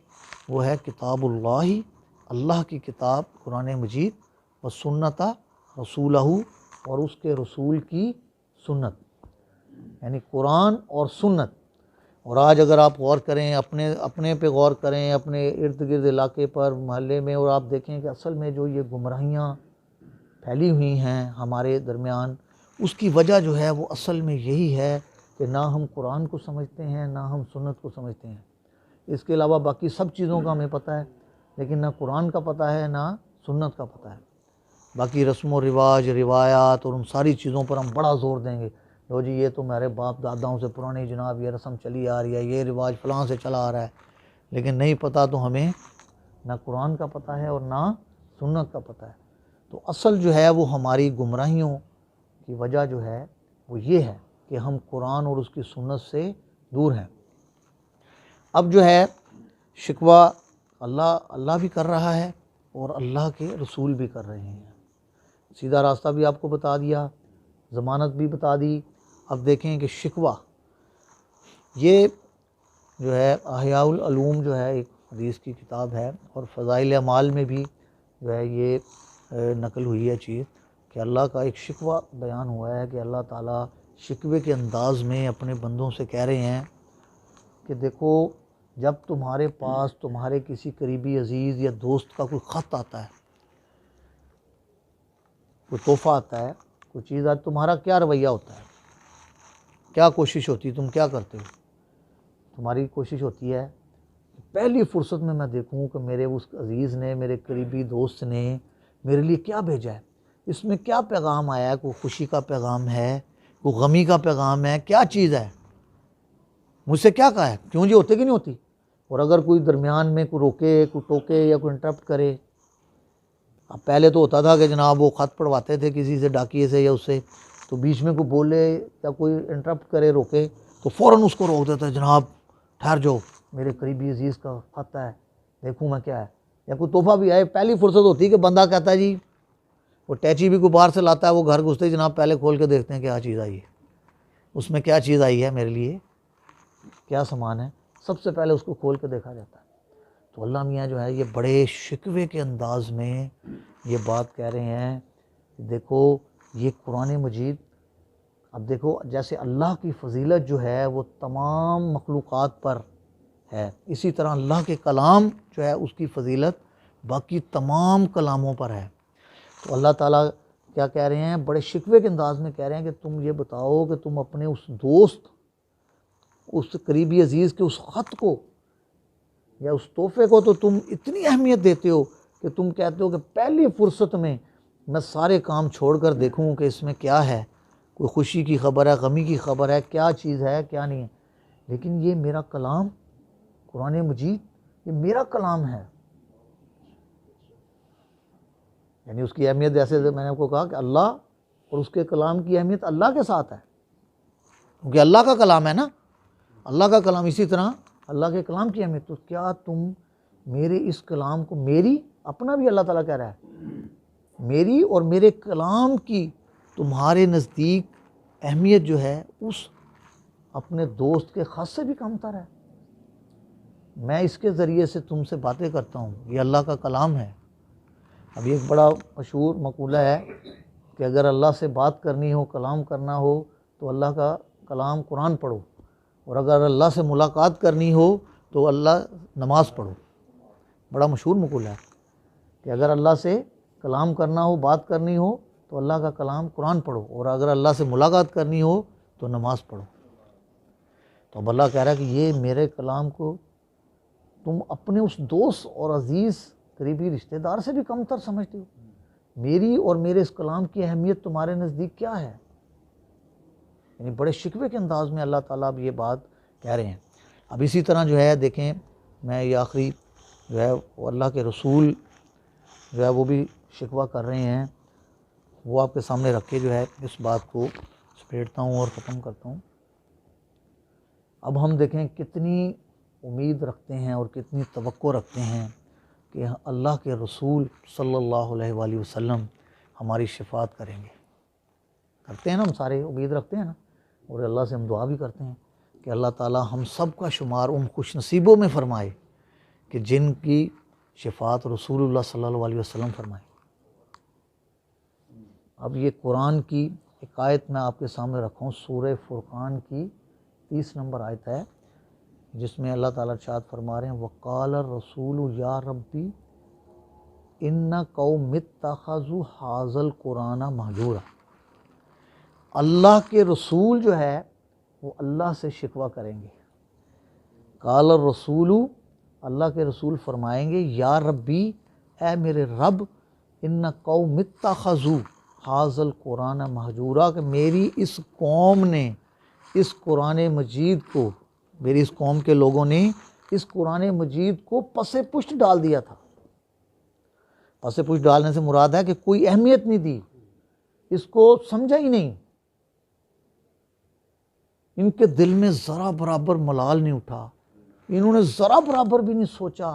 वो है किताबुल्लाही, अल्लाह की किताब कुरान मजीद, व सुन्नता रसूलहू, और उसके रसूल की सुन्नत, यानी कुरान और सुन्नत। और आज अगर आप गौर करें, अपने पे गौर करें, अपने इर्द गिर्द इलाके पर, मोहल्ले में, और आप देखें कि असल में जो ये गुमराहियाँ फैली हुई हैं हमारे दरमियान, उसकी वजह जो है वो असल में यही है कि ना हम कुरान को समझते हैं, ना हम सुन्नत को समझते हैं। इसके अलावा बाकी सब चीज़ों का हमें पता है, लेकिन ना कुरान का पता है, ना सुन्नत का पता है। बाकी रस्म व रिवाज, रिवायात और उन सारी चीज़ों पर हम बड़ा ज़ोर देंगे, लो जी ये तो हमारे बाप दादाओं से पुरानी जनाब ये रस्म चली आ रही है, ये रिवाज फलां से चला आ रहा है, लेकिन नहीं पता तो हमें ना कुरान का पता है और ना सुन्नत का पता है। तो असल जो है वो हमारी गुमराहियों की वजह जो है वो ये है कि हम कुरान और उसकी सुन्नत से दूर हैं। अब जो है शिकवा अल्लाह भी कर रहा है और अल्लाह के रसूल भी कर रहे हैं। सीधा रास्ता भी आपको बता दिया, ज़मानत भी बता दी। अब देखें कि शिकवा ये जो है अहयाउल उलूम जो है एक हदीस की किताब है, और फ़ज़ाइल अमाल में भी जो है ये नकल हुई है चीज़ कि अल्लाह का एक शिकवा बयान हुआ है कि अल्लाह ताला शिकवे के अंदाज़ में अपने बंदों से कह रहे हैं कि देखो, जब तुम्हारे पास तुम्हारे किसी करीबी अजीज़ या दोस्त का कोई ख़त आता है, कोई तोहफ़ा आता है, कोई चीज़ आता, तुम्हारा क्या रवैया होता है, क्या कोशिश होती है, तुम क्या करते हो? तुम्हारी कोशिश होती है पहली फ़ुर्सत में मैं देखूं कि मेरे उस अजीज़ ने, मेरे करीबी दोस्त ने मेरे लिए क्या भेजा है, इसमें क्या पैगाम आया है, कोई खुशी का पैगाम है, कोई गमी का पैगाम है, क्या चीज़ है, मुझसे क्या कहा है, क्यों जी होती कि नहीं होती? और अगर कोई दरमियान में कोई रोके, कोई टोके या कोई इंटरप्ट करे, अब पहले तो होता था कि जनाब वो ख़त पढ़वाते थे किसी से, डाकिए से या उससे, तो बीच में कोई बोले या कोई इंटरप्ट करे, रोके, तो फ़ौरन उसको रोक देता है, जनाब ठहर जाओ, मेरे करीबी अजीज़ का ख़त है, देखूँ मैं क्या है। या कोई तोहफ़ा भी आए, पहली फ़ुर्सत होती है कि बंदा कहता है जी, वो टैची भी कोई बाहर से लाता है, वो घर घुसते ही जनाब पहले खोल के देखते हैं क्या चीज़ आई है, उसमें क्या चीज़ आई है, मेरे लिए क्या सामान है, सबसे पहले उसको खोल के देखा जाता है। तो अल्लाह मियाँ जो है ये बड़े शिकवे के अंदाज़ में ये बात कह रहे हैं कि देखो ये कुरान मजीद, अब देखो जैसे अल्लाह की फ़जीलत जो है वो तमाम मखलूक़ात पर है, इसी तरह अल्लाह के कलाम जो है उसकी फ़जीलत बाकी तमाम कलामों पर है। तो अल्लाह ताला क्या कह रहे हैं, बड़े शिकवे के अंदाज़ में कह रहे हैं कि तुम ये बताओ कि तुम अपने उस दोस्त, उस करीबी अजीज़ के उस ख़त को या उस तोहफ़े को तो तुम इतनी अहमियत देते हो कि तुम कहते हो कि पहली फ़ुर्सत में मैं सारे काम छोड़कर देखूं कि इसमें क्या है, कोई खुशी की ख़बर है, गमी की ख़बर है, क्या चीज़ है क्या नहीं है। लेकिन ये मेरा कलाम कुरान मजीद ये मेरा कलाम है। यानी उसकी अहमियत, जैसे मैंने आपको कहा कि अल्लाह और उसके कलाम की अहमियत अल्लाह के साथ है, क्योंकि अल्लाह का कलाम है ना, अल्लाह का कलाम। इसी तरह अल्लाह के कलाम की अहमियत, तो क्या तुम मेरे इस कलाम को, मेरी अपना भी अल्लाह ताला कह रहा है, मेरी और मेरे कलाम की तुम्हारे नज़दीक अहमियत जो है उस अपने दोस्त के ख़त से भी कमतर है। मैं इसके ज़रिए से तुमसे बातें करता हूँ, ये अल्लाह का कलाम है। अभी एक बड़ा मशहूर मकूला है कि अगर अल्लाह से बात करनी हो, कलाम करना हो, तो अल्लाह का कलाम कुरान पढ़ो, और अगर अल्लाह से मुलाकात करनी हो तो अल्लाह नमाज़ पढ़ो। बड़ा मशहूर मकूला है कि अगर अल्लाह से कलाम करना हो, बात करनी हो, तो अल्लाह का कलाम कुरान पढ़ो, और अगर अल्लाह से मुलाकात करनी हो तो नमाज़ पढ़ो। तो अब अल्लाह कह रहा है कि ये मेरे कलाम को तुम अपने उस दोस्त और अज़ीज़ करीबी रिश्तेदार से भी कमतर समझते हो। मेरी और मेरे इस कलाम की अहमियत तुम्हारे नज़दीक क्या है? यानी बड़े शिकवे के अंदाज में अल्लाह ताला अब ये बात कह रहे हैं। अब इसी तरह जो है देखें, मैं ये आखिरी जो है वो अल्लाह के रसूल जो है वो भी शिकवा कर रहे हैं, वो आपके सामने रख के जो है इस बात को समेटता हूँ और ख़त्म करता हूँ। अब हम देखें कितनी उम्मीद रखते हैं और कितनी तवक्को रखते हैं कि अल्लाह के रसूल सल्लल्लाहु अलैहि वसल्लम हमारी शिफात करेंगे। करते हैं ना, हम सारे उम्मीद रखते हैं ना, और अल्लाह से हम दुआ भी करते हैं कि अल्लाह ताला हम सब का शुमार उन खुश नसीबों में फ़रमाए कि जिनकी शिफात रसूलुल्लाह सल्लल्लाहु अलैहि वसल्लम फरमाए। अब ये कुरान की एक आयत मैं आपके सामने रखा हूँ, सूरह फुरकान की 30 नंबर आयत है, जिसमें अल्लाह ताला इरशाद फरमा रहे हैं, वक़ाल रसूल या रब्बी इन्ना कौमित्तखज़ु हाज़ल कुराना महजूरा। अल्लाह के रसूल जो है वो अल्लाह से शिकवा करेंगे। काल रसूलु, अल्लाह के रसूल फरमाएंगे, या रब्बी, ए मेरे रब, इन्ना कौमित्तखज़ु हाज़ल कुरान महजूरा, कि मेरी इस कौम ने इस कुरान मजीद को, मेरी इस कौम के लोगों ने इस कुरान मजीद को पसे पुष्ट डाल दिया था। पसे पुष्ट डालने से मुराद है कि कोई अहमियत नहीं दी, इसको समझा ही नहीं, इनके दिल में ज़रा बराबर मलाल नहीं उठा, इन्होंने ज़रा बराबर भी नहीं सोचा,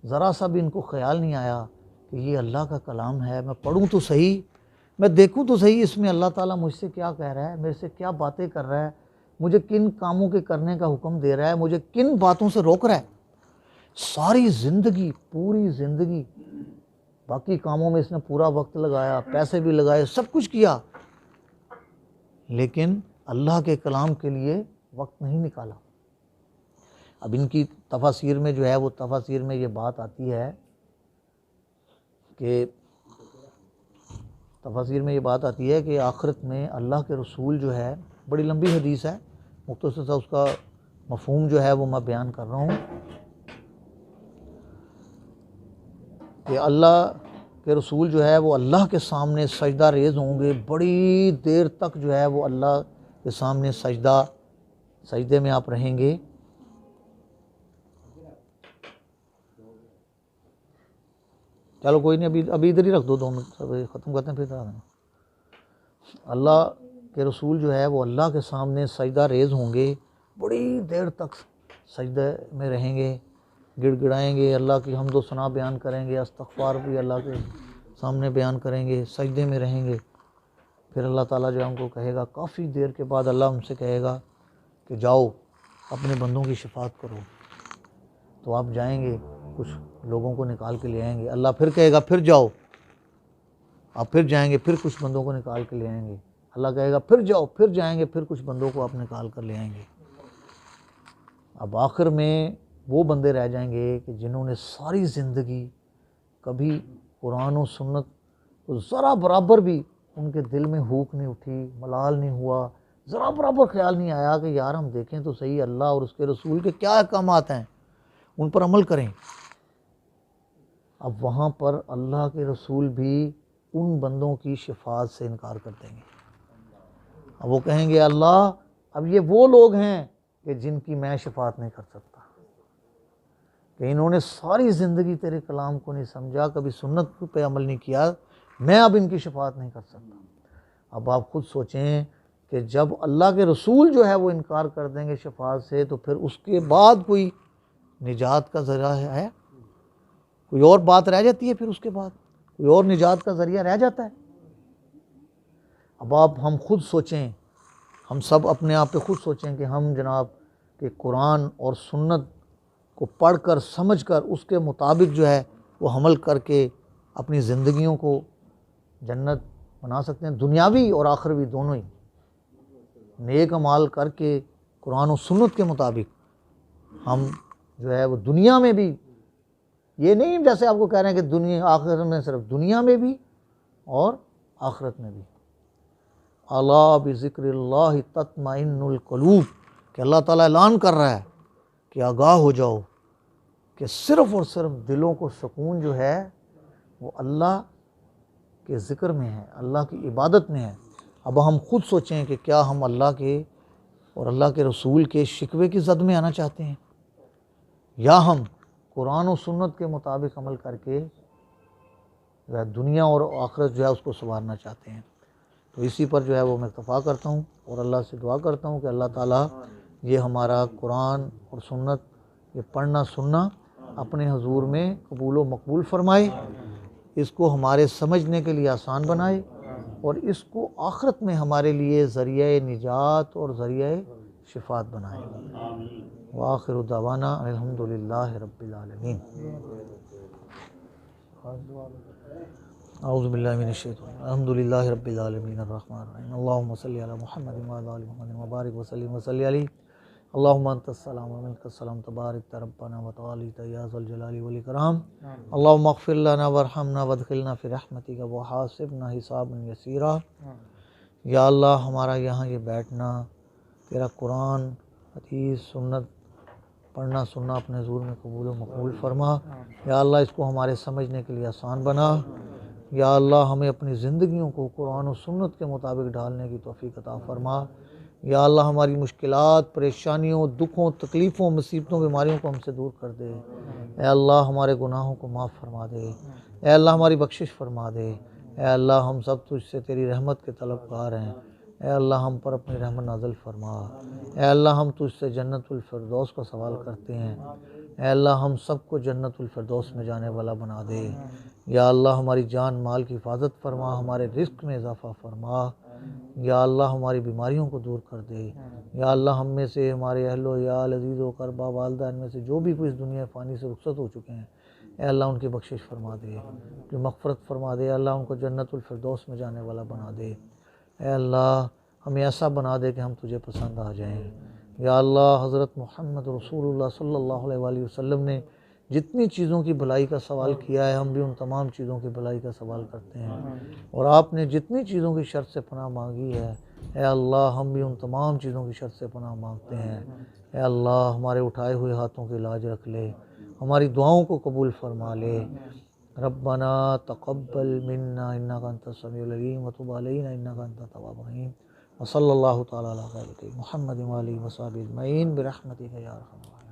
ज़रा सा भी इनको ख्याल नहीं आया कि ये अल्लाह का कलाम है, मैं पढ़ूँ तो सही, मैं देखूँ तो सही इसमें अल्लाह ताला मुझसे क्या कह रहा है, मेरे से क्या बातें कर रहा है, मुझे किन कामों के करने का हुक्म दे रहा है, मुझे किन बातों से रोक रहा है। सारी ज़िंदगी, पूरी ज़िंदगी बाकी कामों में इसने पूरा वक्त लगाया, पैसे भी लगाए, सब कुछ किया, लेकिन अल्लाह के कलाम के लिए वक्त नहीं निकाला। अब इनकी तफसीर में जो है वो तफसीर में ये बात आती है कि आखिरत में अल्लाह के रसूल जो है, बड़ी लंबी हदीस है, मुख्तसर सा उसका मफहूम जो है वो मैं बयान कर रहा हूँ कि अल्लाह के रसूल जो है वो अल्लाह के सामने सजदा रेज़ होंगे, बड़ी देर तक जो है वो अल्लाह के सामने सजदे में आप रहेंगे। चलो कोई नहीं, अभी इधर ही रख दो, 2 मिनट ख़त्म करते हैं, फिर अल्लाह के रसूल जो है वो अल्लाह के सामने सजदा रेज़ होंगे, बड़ी देर तक सजदे में रहेंगे, गिड़गिड़ाएंगे, अल्लाह की हम्द व सना बयान करेंगे, इस्तग़फ़ार भी अल्लाह के सामने बयान करेंगे, सजदे में रहेंगे। फिर अल्लाह ताला जो है उनको कहेगा, काफ़ी देर के बाद अल्लाह उनसे कहेगा कि जाओ अपने बंदों की शिफात करो। तो आप जाएंगे, कुछ लोगों को निकाल के ले आएंगे, अल्लाह फिर कहेगा फिर जाओ, आप फिर जाएंगे, फिर कुछ बंदों को निकाल के ले आएंगे, अल्लाह कहेगा फिर जाओ, फिर जाएंगे, फिर कुछ बंदों को आप निकाल कर ले आएंगे। अब आखिर में वो बंदे रह जाएंगे कि जिन्होंने सारी ज़िंदगी कभी कुरान और सुन्नत को ज़रा बराबर भी उनके दिल में हुक नहीं उठी, मलाल नहीं हुआ, ज़रा बराबर ख्याल नहीं आया कि यार हम देखें तो सही अल्लाह और उसके रसूल के क्या अहकामात हैं, उन पर अमल करें। अब वहाँ पर अल्लाह के रसूल भी उन बंदों की शिफात से इनकार कर देंगे। अब वो कहेंगे, अल्लाह अब ये वो लोग हैं कि जिनकी मैं शफात नहीं कर सकता, कि इन्होंने सारी ज़िंदगी तेरे कलाम को नहीं समझा, कभी सुन्नत पे अमल नहीं किया, मैं अब इनकी शफात नहीं कर सकता। अब आप खुद सोचें कि जब अल्लाह के रसूल जो है वो इनकार कर देंगे शफात से, तो फिर उसके बाद कोई निजात का ज़रिया है? कोई और बात रह जाती है? फिर उसके बाद कोई और निजात का ज़रिया रह जाता है? अब आप हम खुद सोचें, हम सब अपने आप पे खुद सोचें कि हम जनाब कि कुरान और सुन्नत को पढ़कर समझकर उसके मुताबिक जो है वो अमल करके अपनी ज़िंदगियों को जन्नत बना सकते हैं, दुनियावी और आखिरवी दोनों ही। नेक अमाल करके कुरान और सुन्नत के मुताबिक हम जो है वो दुनिया में भी, ये नहीं जैसे आपको कह रहे हैं कि दुनिया आखिरत में, सिर्फ दुनिया में भी और आखिरत में भी। अला बिज़िक्रिल्लाहि तत्मइन्नुल क़ुलूब, कि अल्लाह ताला ऐलान कर रहा है कि आगाह हो जाओ कि सिर्फ़ और सिर्फ दिलों को सुकून जो है वो अल्लाह के ज़िक्र में है, अल्लाह की इबादत में है। अब हम खुद सोचें कि क्या हम अल्लाह के और अल्लाह के रसूल के शिकवे की ज़द में आना चाहते हैं, या हम कुरान और सुन्नत के मुताबिक अमल करके जो है दुनिया और आखिरत जो है उसको संवारना चाहते हैं। तो इसी पर जो है वो मैं इत्तफ़ा करता हूँ और अल्लाह से दुआ करता हूँ कि अल्लाह ताला ये हमारा कुरान और सुन्नत ये पढ़ना सुनना अपने हुजूर में कबूल व मकबूल फ़रमाए, इसको हमारे समझने के लिए आसान बनाए और इसको आखिरत में हमारे लिए ज़रिया निजात और ज़रिया शिफ़ात बनाए। व आखिरु दवाना अल्हम्दुलिल्लाहि रब्बिल आलमीन। औज़ु बिल्लाहि मिनश शैतानिर रजीम। अल्हम्दुलिल्लाहि रब्बिल आलमीन अर्रहमानिर रहीम। अल्लाहुम्मा सल्लि अला मुहम्मदिन व अला आलि मुहम्मदिन व बारिक व सल्लिम व सल्लि अलैहि। अल्लाहुम्मा अंतस सलाम व मिनकस सलाम तबारकत रब्बना व तआलीत या ज़ल जलाली वल इकराम। अल्लाहुम्मा इग़फिर लना वरहमना वदखिलना फ़ी रहमतिका व हासिबना हिसाबन यसीरा। या अल्लाह, हमारा यहाँ ये बैठना, तेरा कुरान हदीस सुन्नत पढ़ना सुनना अपने हुज़ूर में कबूल व मकबूल फ़रमा। या अल्लाह, इसको हमारे समझने के लिए आसान बना। या अल्लाह, हमें अपनी ज़िंदगियों को कुरान और सुन्नत के मुताबिक ढालने की तौफ़ीक़ अता फ़रमा। या अल्लाह, हमारी मुश्किलात, परेशानियों, दुखों, तकलीफ़ों, मुसीबतों, बीमारियों को हमसे दूर कर दे। ए अल्लाह, हमारे गुनाहों को माफ़ फरमा दे। ए अल्लाह, हमारी बख्शिश फरमा दे। ए अल्लाह, हम सब तुझसे तेरी रहमत के तलबगार हैं। ए अल्लाह, हम पर अपनी रहमत नाज़िल फरमा। ए अल्लाह, हम तुझसे जन्नतुल फ़िरदौस का सवाल करते हैं। ए अल्लाह, हम सबको जन्नतुल फ़िरदौस में जाने वाला बना दे। या अल्लाह, हमारी जान माल की हिफाजत फरमा, हमारे रिज़्क़ में इज़ाफ़ा फरमा। या अल्लाह, हमारी बीमारियों को दूर कर दे। या अल्लाह, हम में से हमारे अहलो याल अज़ीज़ो करबा वालदा इनमें से जो भी कोई इस दुनिया फ़ानी से रुखसत हो चुके हैं, ए अल्लाह, उनकी बख्शिश फरमा दे, उनकी मग़फ़िरत फरमा दे। अल्लाह, उनको जन्नतुल फ़िरदौस में जाने वाला बना दे। ए अल्लाह, हमें ऐसा बना दे कि हम तुझे पसंद आ जाएं। या अल्लाह, हज़रत मुहम्मद रसूलुल्लाह सल्लल्लाहु अलैहि वसल्लम ने जितनी चीज़ों की भलाई का सवाल किया है, हम भी उन तमाम चीज़ों की भलाई का सवाल करते हैं। और आपने जितनी चीज़ों की शर से पनाह मांगी है, ए अल्लाह, हम भी उन तमाम चीज़ों की शर से पनाह मांगते हैं। ए अल्लाह, हमारे उठाए हुए हाथों के लाज रख ले, हमारी दुआओं को कबूल फरमा ले। रब्बना तक़ब्बल मिन्ना इन्नका अंतस समीउल अलीम व तुब अलैना इन्नका अंतत तव्वाबुर रहीम। व सल्लल्लाहु तआला अला खैरिल मुहम्मदिन व आलिहि व सहबिहि अजमईन बिरहमतिका या अरहमर राहिमीन।